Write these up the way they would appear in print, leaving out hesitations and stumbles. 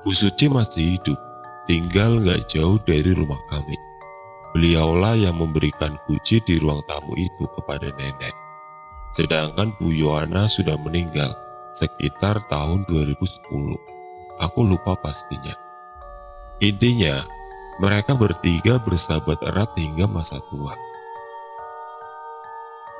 Bu Suci masih hidup, tinggal gak jauh dari rumah kami. Beliaulah yang memberikan kunci di ruang tamu itu kepada nenek. Sedangkan Bu Yohana sudah meninggal sekitar tahun 2010. Aku lupa pastinya. Intinya, mereka bertiga bersahabat erat hingga masa tua.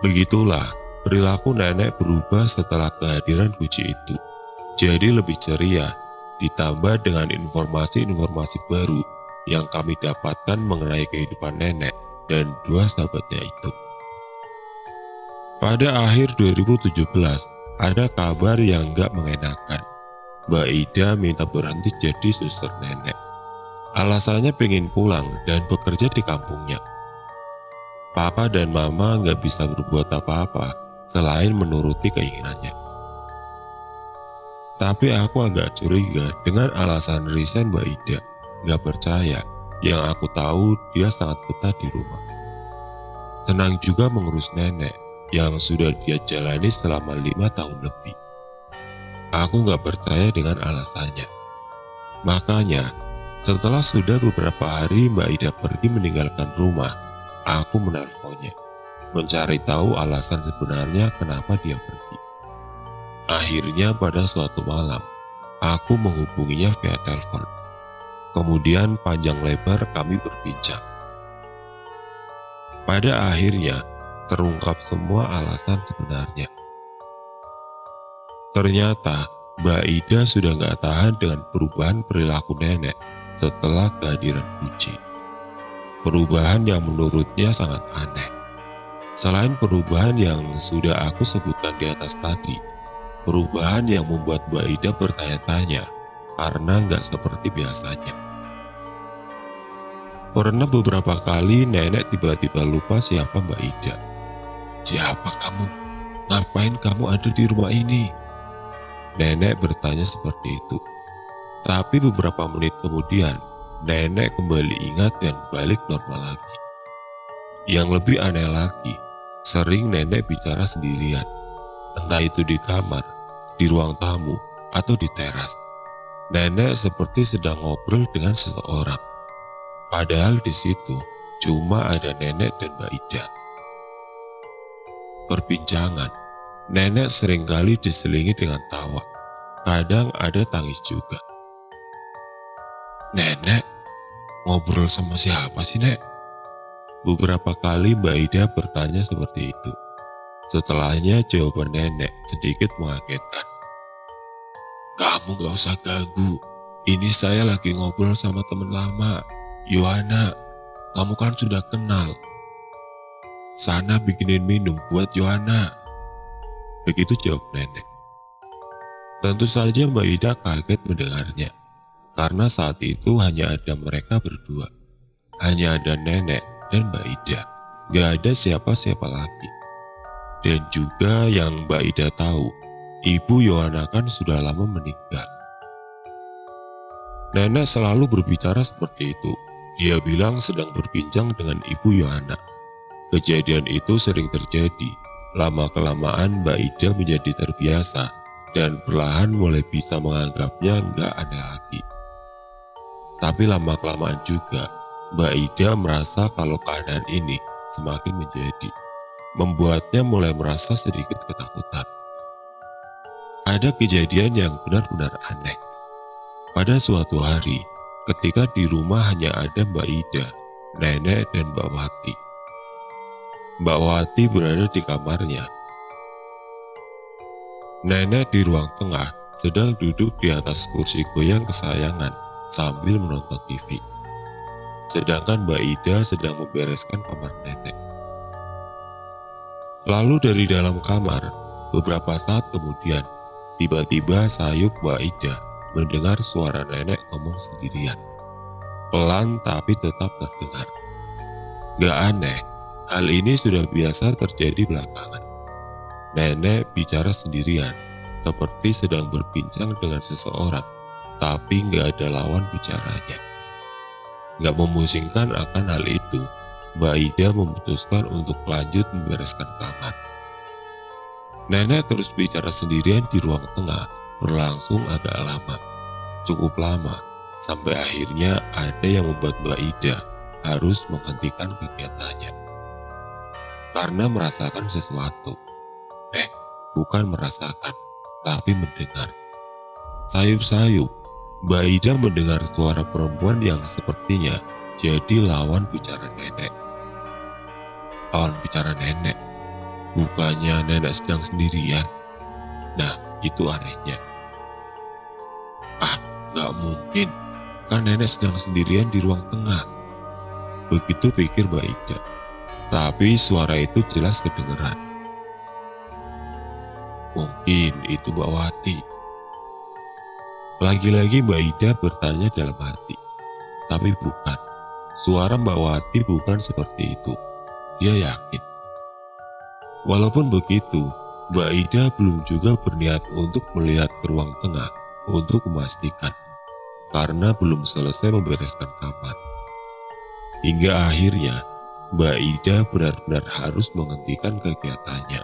Begitulah perilaku nenek berubah setelah kehadiran kunci itu. Jadi lebih ceria, ditambah dengan informasi-informasi baru yang kami dapatkan mengenai kehidupan nenek dan dua sahabatnya itu. Pada akhir 2017, ada kabar yang gak mengenakan. Mbak Ida minta berhenti jadi suster nenek. Alasannya pengen pulang dan bekerja di kampungnya. Papa dan Mama gak bisa berbuat apa-apa selain menuruti keinginannya. Tapi aku agak curiga dengan alasan resign Mbak Ida. Gak percaya, yang aku tahu dia sangat betah di rumah. Senang juga mengurus nenek yang sudah dia jalani selama 5 tahun lebih. Aku gak percaya dengan alasannya. Makanya, setelah sudah beberapa hari Mbak Ida pergi meninggalkan rumah, aku menelponnya, mencari tahu alasan sebenarnya kenapa dia pergi. Akhirnya pada suatu malam, aku menghubunginya via telepon. Kemudian panjang lebar kami berbincang. Pada akhirnya, terungkap semua alasan sebenarnya. Ternyata, Mbak Ida sudah gak tahan dengan perubahan perilaku nenek setelah kehadiran kunci. Perubahan yang menurutnya sangat aneh. Selain perubahan yang sudah aku sebutkan di atas tadi, perubahan yang membuat Mbak Ida bertanya-tanya karena gak seperti biasanya. Pernah beberapa kali nenek tiba-tiba lupa siapa Mbak Ida. "Siapa kamu? Ngapain kamu ada di rumah ini?" Nenek bertanya seperti itu. Tapi beberapa menit kemudian, nenek kembali ingat dan balik normal lagi. Yang lebih aneh lagi, sering nenek bicara sendirian. Entah itu di kamar, di ruang tamu, atau di teras. Nenek seperti sedang ngobrol dengan seseorang. Padahal di situ cuma ada nenek dan Mbak Ida. Perbincangan, nenek seringkali diselingi dengan tawa. Kadang ada tangis juga. "Nenek, ngobrol sama siapa sih, Nek?" Beberapa kali Mbak Ida bertanya seperti itu. Setelahnya jawaban nenek sedikit mengagetkan. "Kamu gak usah ganggu. Ini saya lagi ngobrol sama teman lama. Yohana, kamu kan sudah kenal. Sana bikinin minum buat Yohana." Begitu jawab nenek. Tentu saja Mbak Ida kaget mendengarnya. Karena saat itu hanya ada mereka berdua. Hanya ada nenek dan Mbak Ida. Gak ada siapa-siapa lagi. Dan juga yang Mbak Ida tahu, Ibu Yohana kan sudah lama meninggal. Nenek selalu berbicara seperti itu. Dia bilang sedang berbincang dengan Ibu Yohana. Kejadian itu sering terjadi. Lama-kelamaan Mbak Ida menjadi terbiasa dan perlahan mulai bisa menganggapnya nggak aneh lagi. Tapi lama-kelamaan juga, Mbak Ida merasa kalau keadaan ini semakin menjadi. Membuatnya mulai merasa sedikit ketakutan. Ada kejadian yang benar-benar aneh. Pada suatu hari, ketika di rumah hanya ada Mbak Ida, nenek dan Mbak Wati. Mbak Wati berada di kamarnya. Nenek di ruang tengah sedang duduk di atas kursi goyang kesayangan sambil menonton TV. Sedangkan Mbak Ida sedang membereskan kamar nenek. Lalu dari dalam kamar, beberapa saat kemudian, tiba-tiba sayup Mbak Ida mendengar suara nenek ngomong sendirian. Pelan tapi tetap terdengar. Gak aneh, hal ini sudah biasa terjadi belakangan. Nenek bicara sendirian, seperti sedang berbincang dengan seseorang, tapi gak ada lawan bicaranya. Gak memusingkan akan hal itu, Mbak Ida memutuskan untuk lanjut membereskan kamar. Nenek terus bicara sendirian di ruang tengah, berlangsung agak lama. cukup lama, sampai akhirnya ada yang membuat Mbak Ida harus menghentikan kegiatannya. Karena merasakan sesuatu. Bukan merasakan, tapi mendengar. Sayup-sayup, Mbak Ida mendengar suara perempuan yang sepertinya jadi lawan bicara nenek. Lawan bicara nenek? Bukannya nenek sedang sendirian? Nah, itu anehnya. Gak mungkin, kan nenek sedang sendirian di ruang tengah. Begitu pikir Mbak Ida. Tapi suara itu jelas kedengeran. Mungkin itu Mbak Wati. Lagi-lagi Mbak Ida bertanya dalam hati. Tapi bukan. Suara Mbak Wati bukan seperti itu. Dia yakin. Walaupun begitu, Mbak Ida belum juga berniat untuk melihat ke ruang tengah untuk memastikan. Karena belum selesai membereskan kamar. Hingga akhirnya, Mbak Ida benar-benar harus menghentikan kegiatannya.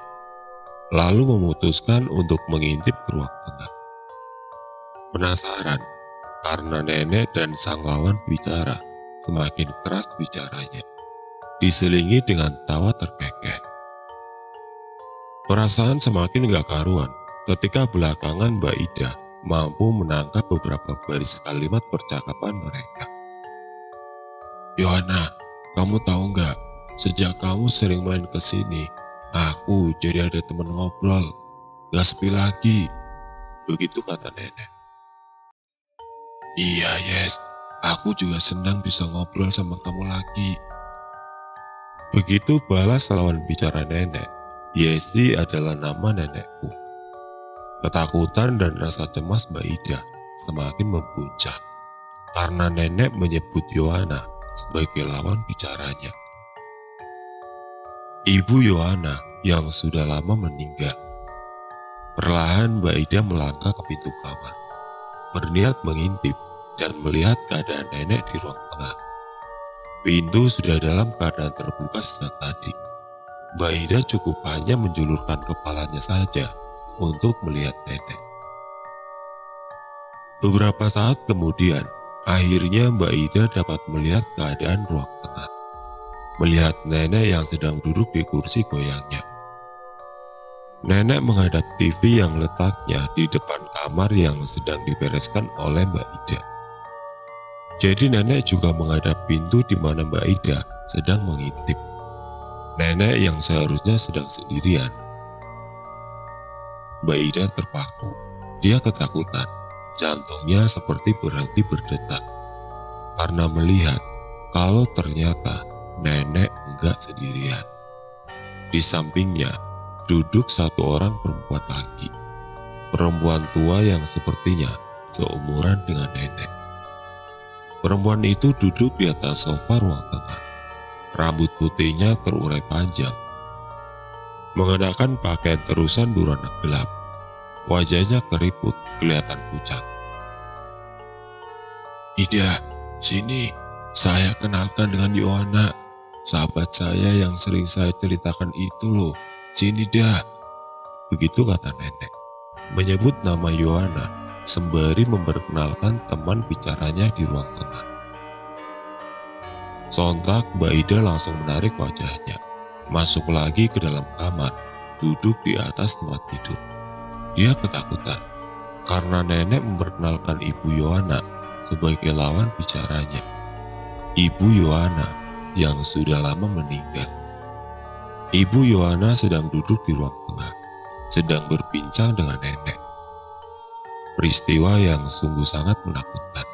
Lalu memutuskan untuk mengintip ke ruang tengah. Penasaran, karena nenek dan sang lawan bicara, semakin keras bicaranya. Diselingi dengan tawa terkekeh. Perasaan semakin gak karuan ketika belakangan Mbak Ida mampu menangkap beberapa baris kalimat percakapan mereka. Yohana, kamu tahu gak, sejak kamu sering main ke sini, aku jadi ada teman ngobrol, gak sepi lagi. Begitu kata nenek. Iya Yes, aku juga senang bisa ngobrol sama kamu lagi. Begitu balas lawan bicara nenek. Yesi adalah nama nenekku. Ketakutan dan rasa cemas Mbak Ida semakin mempuncak karena nenek menyebut Yohana sebagai lawan bicaranya. Ibu Yohana yang sudah lama meninggal. Perlahan Mbak Ida melangkah ke pintu kamar, berniat mengintip dan melihat keadaan nenek di ruang tengah. Pintu sudah dalam keadaan terbuka sejak tadi. Mbak Ida cukup hanya menjulurkan kepalanya saja untuk melihat nenek. Beberapa saat kemudian, akhirnya Mbak Ida dapat melihat keadaan ruang tengah. Melihat nenek yang sedang duduk di kursi goyangnya. Nenek menghadap TV yang letaknya di depan kamar yang sedang dibereskan oleh Mbak Ida. Jadi nenek juga menghadap pintu di mana Mbak Ida sedang mengintip. Nenek yang seharusnya sedang sendirian. Mbak Ida terpaku. Dia ketakutan. Jantungnya seperti berhenti berdetak. Karena melihat kalau ternyata nenek enggak sendirian. Di sampingnya duduk satu orang perempuan lagi. Perempuan tua yang sepertinya seumuran dengan nenek. Perempuan itu duduk di atas sofa ruang tengah. Rambut putihnya terurai panjang. Mengenakan pakaian terusan berwarna gelap. Wajahnya keriput, kelihatan pucat. Ida, sini. Saya kenalkan dengan Yohana. Sahabat saya yang sering saya ceritakan itu loh. Sini dah. Begitu kata nenek. Menyebut nama Yohana sembari memperkenalkan teman bicaranya di ruang tengah. Sontak Mbak Ida langsung menarik wajahnya. Masuk lagi ke dalam kamar. Duduk di atas tempat tidur. Dia ketakutan. Karena nenek memperkenalkan Ibu Yohana sebagai lawan bicaranya. Ibu Yohana yang sudah lama meninggal. Ibu Yohana sedang duduk di ruang tengah, sedang berbincang dengan nenek. Peristiwa yang sungguh sangat menakutkan.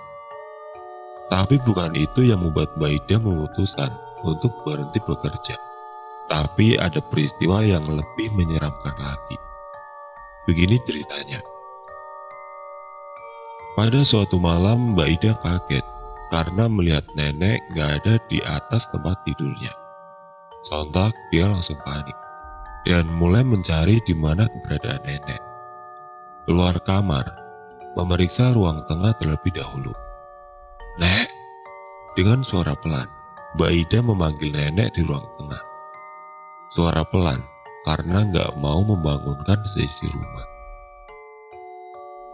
Tapi bukan itu yang membuat Mbak Ida memutuskan untuk berhenti bekerja. Tapi ada peristiwa yang lebih menyeramkan lagi. Begini ceritanya. Pada suatu malam Mbak Ida kaget karena melihat nenek gak ada di atas tempat tidurnya. Sontak dia langsung panik dan mulai mencari di mana keberadaan nenek. Keluar kamar, memeriksa ruang tengah terlebih dahulu. Nek, dengan suara pelan, Mbak Ida memanggil nenek di ruang tengah. Suara pelan karena gak mau membangunkan seisi rumah.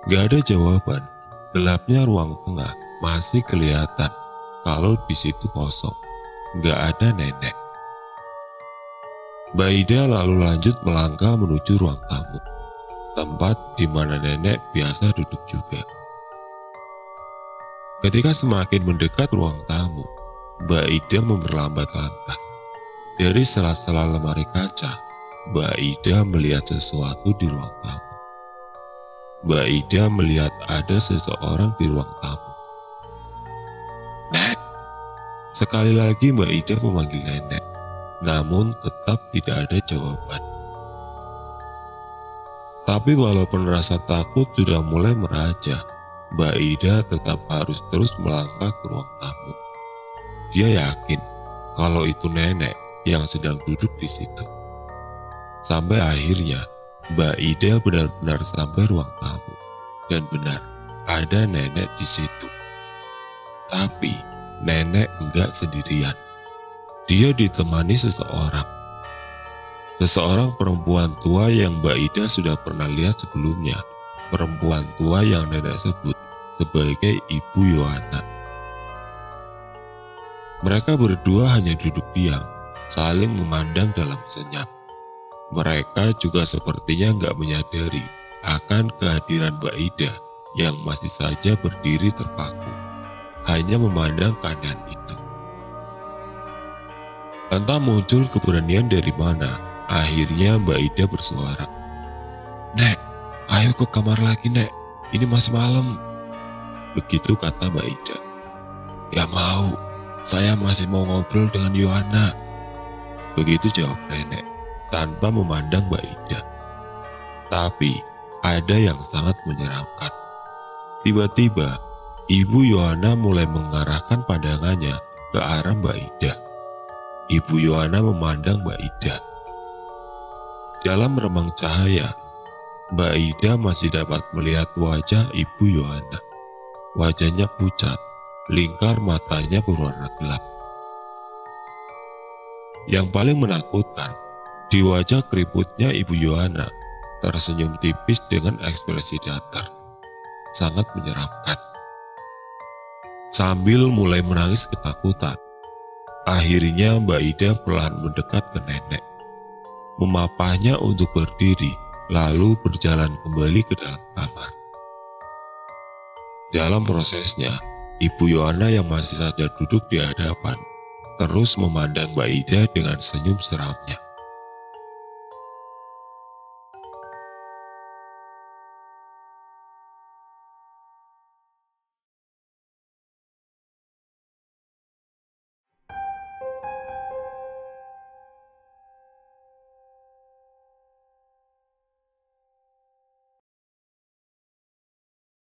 Gak ada jawaban. Gelapnya ruang tengah masih kelihatan kalau di situ kosong, nggak ada nenek. Mbak Ida lalu lanjut melangkah menuju ruang tamu, tempat di mana nenek biasa duduk juga. Ketika semakin mendekat ruang tamu, Mbak Ida memperlambat langkah. Dari sela-sela lemari kaca, Mbak Ida melihat sesuatu di ruang tamu. Mbak Ida melihat ada seseorang di ruang tamu. "Nek!" Sekali lagi Mbak Ida memanggil nenek, namun tetap tidak ada jawaban. Tapi walaupun rasa takut sudah mulai meraja, Mbak Ida tetap harus terus melangkah ke ruang tamu. Dia yakin kalau itu nenek yang sedang duduk di situ. Sampai akhirnya Mbak Ida benar-benar sampai ruang tamu, dan benar ada nenek di situ. Tapi nenek enggak sendirian. Dia ditemani seseorang. Seseorang perempuan tua yang Mbak Ida sudah pernah lihat sebelumnya. Perempuan tua yang nenek sebut sebagai Ibu Yohana. Mereka berdua hanya duduk diam, saling memandang dalam senyap. Mereka juga sepertinya nggak menyadari akan kehadiran Mbak Ida yang masih saja berdiri terpaku, hanya memandang keadaan itu. Entah muncul keberanian dari mana, akhirnya Mbak Ida bersuara. "Nek, ayo ke kamar lagi, Nek. Ini masih malam." Begitu kata Mbak Ida. "Gak mau, saya masih mau ngobrol dengan Yohana." Begitu jawab nenek, tanpa memandang Mbak Ida. Tapi ada yang sangat menyeramkan. Tiba-tiba, Ibu Yohana mulai mengarahkan pandangannya ke arah Mbak Ida. Ibu Yohana memandang Mbak Ida. Dalam remang cahaya, Mbak Ida masih dapat melihat wajah Ibu Yohana. Wajahnya pucat, lingkar matanya berwarna gelap. Yang paling menakutkan, di wajah keriputnya Ibu Yohana tersenyum tipis dengan ekspresi datar. Sangat menyeramkan. Sambil mulai menangis ketakutan, akhirnya Mbak Ida perlahan mendekat ke nenek, memapahnya untuk berdiri, lalu berjalan kembali ke dalam kamar. Dalam prosesnya, Ibu Yohana yang masih saja duduk di hadapan, terus memandang Mbak Ida dengan senyum seramnya.